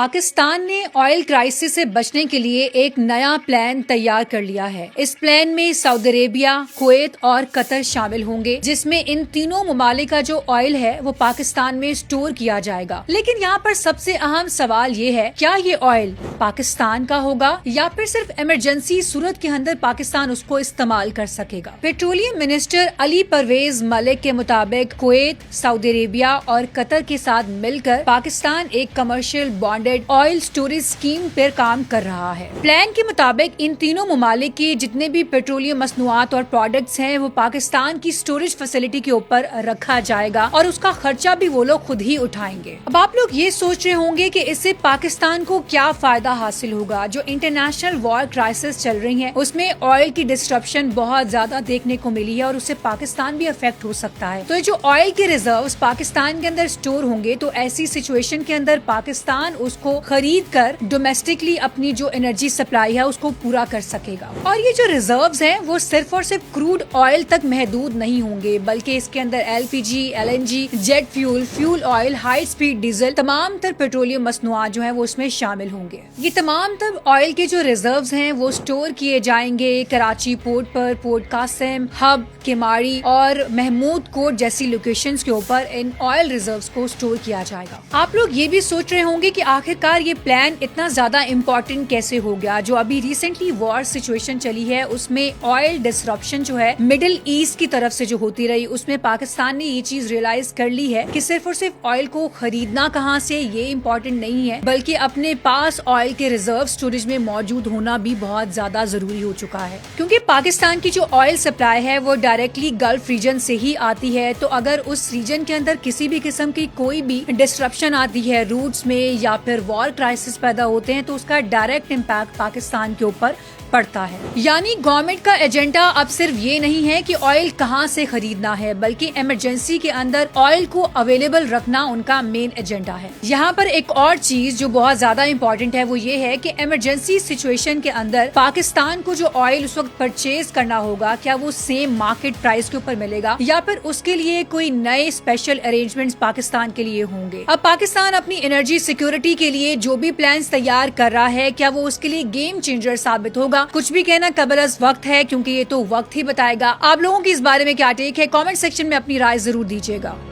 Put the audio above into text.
پاکستان نے oil crisis سے بچنے کے لیے ایک نیا پلان تیار کر لیا ہے۔ اس پلان میں سعودی عربیہ، کویت اور قطر شامل ہوں گے، جس میں ان تینوں ممالک کا جو آئل ہے وہ پاکستان میں اسٹور کیا جائے گا۔ لیکن یہاں پر سب سے اہم سوال یہ ہے، کیا یہ آئل پاکستان کا ہوگا یا پھر صرف ایمرجنسی صورت کے اندر پاکستان اس کو استعمال کر سکے گا؟ پیٹرولیم منسٹر علی پرویز ملک کے مطابق کویت، سعودی عربیہ اور قطر کے ساتھ مل کر پاکستان ایک commercial bond oil storage scheme پر کام کر رہا ہے۔ پلان کے مطابق ان تینوں ممالک کی جتنے بھی پیٹرولیم مصنوعات اور پروڈکٹس ہیں وہ پاکستان کی اسٹوریج فیسلٹی کے اوپر رکھا جائے گا اور اس کا خرچہ بھی وہ لوگ خود ہی اٹھائیں گے۔ اب آپ لوگ یہ سوچ رہے ہوں گے کہ اس سے پاکستان کو کیا فائدہ حاصل ہوگا؟ جو انٹرنیشنل وار کرائسس چل رہی ہیں اس میں آئل کی ڈسٹرپشن بہت زیادہ دیکھنے کو ملی ہے اور اس سے پاکستان بھی افیکٹ ہو سکتا ہے۔ تو جو آئل کے ریزروز پاکستان کے اندر اسٹور ہوں گے تو ایسی سچویشن کے اندر پاکستان اس کو خرید کر ڈومیسٹکلی اپنی جو انرجی سپلائی ہے اس کو پورا کر سکے گا۔ اور یہ جو ریزروز ہیں وہ صرف اور صرف کروڈ آئل تک محدود نہیں ہوں گے، بلکہ اس کے اندر LPG، LNG، jet fuel, fuel oil, high speed diesel, تمام تر پیٹرولیم مصنوعات جو ہیں وہ اس میں شامل ہوں گے۔ یہ تمام تر آئل کے جو ریزروز ہیں وہ اسٹور کیے جائیں گے کراچی پورٹ پر، پورٹ قاسم، ہب، کیماری اور محمود کوٹ جیسی لوکیشنز کے اوپر ان آئل ریزروز کو اسٹور کیا جائے گا۔ آپ لوگ یہ بھی سوچ رہے ہوں گے کہ آخرکار یہ پلان اتنا زیادہ امپورٹنٹ کیسے ہو گیا؟ جو ابھی ریسنٹلی وار سچویشن چلی ہے اس میں آئل ڈسرپشن جو ہے مڈل ایسٹ کی طرف سے جو ہوتی رہی، اس میں پاکستان نے یہ چیز ریئلائز کر لی ہے کہ صرف اور صرف آئل کو خریدنا کہاں سے یہ امپورٹنٹ نہیں ہے، بلکہ اپنے پاس آئل کے ریزرو اسٹوریج میں موجود ہونا بھی بہت زیادہ ضروری ہو چکا ہے، کیونکہ پاکستان کی جو آئل سپلائی ہے وہ ڈائریکٹلی گلف ریجن سے ہی آتی ہے۔ تو اگر اس ریجن کے اندر کسی بھی قسم کی کوئی بھی ڈسرپشن آتی ہے روٹس میں یا پھر وار کرائسس پیدا ہوتے ہیں تو اس کا ڈائریکٹ امپیکٹ پاکستان کے اوپر پڑتا ہے۔ یعنی گورنمنٹ کا ایجنڈا اب صرف یہ نہیں ہے کہ آئل کہاں سے خریدنا ہے، بلکہ ایمرجنسی کے اندر آئل کو اویلیبل رکھنا ان کا مین ایجنڈا ہے۔ یہاں پر ایک اور چیز جو بہت زیادہ امپورٹنٹ ہے وہ یہ ہے کہ ایمرجنسی سچویشن کے اندر پاکستان کو جو آئل اس وقت پرچیز کرنا ہوگا کیا وہ سیم مارکیٹ پرائس کے اوپر ملے گا یا پھر اس کے لیے کوئی نئے اسپیشل ارینجمنٹس پاکستان کے لیے ہوں گے؟ اب پاکستان اپنی انرجی سیکورٹی کے لیے جو بھی پلانز تیار کر رہا ہے کیا وہ اس کے لیے گیم چینجر ثابت ہوگا؟ کچھ بھی کہنا قبل از وقت ہے، کیونکہ یہ تو وقت ہی بتائے گا۔ آپ لوگوں کی اس بارے میں کیا ٹیک ہے؟ کامنٹ سیکشن میں اپنی رائے ضرور دیجیے گا۔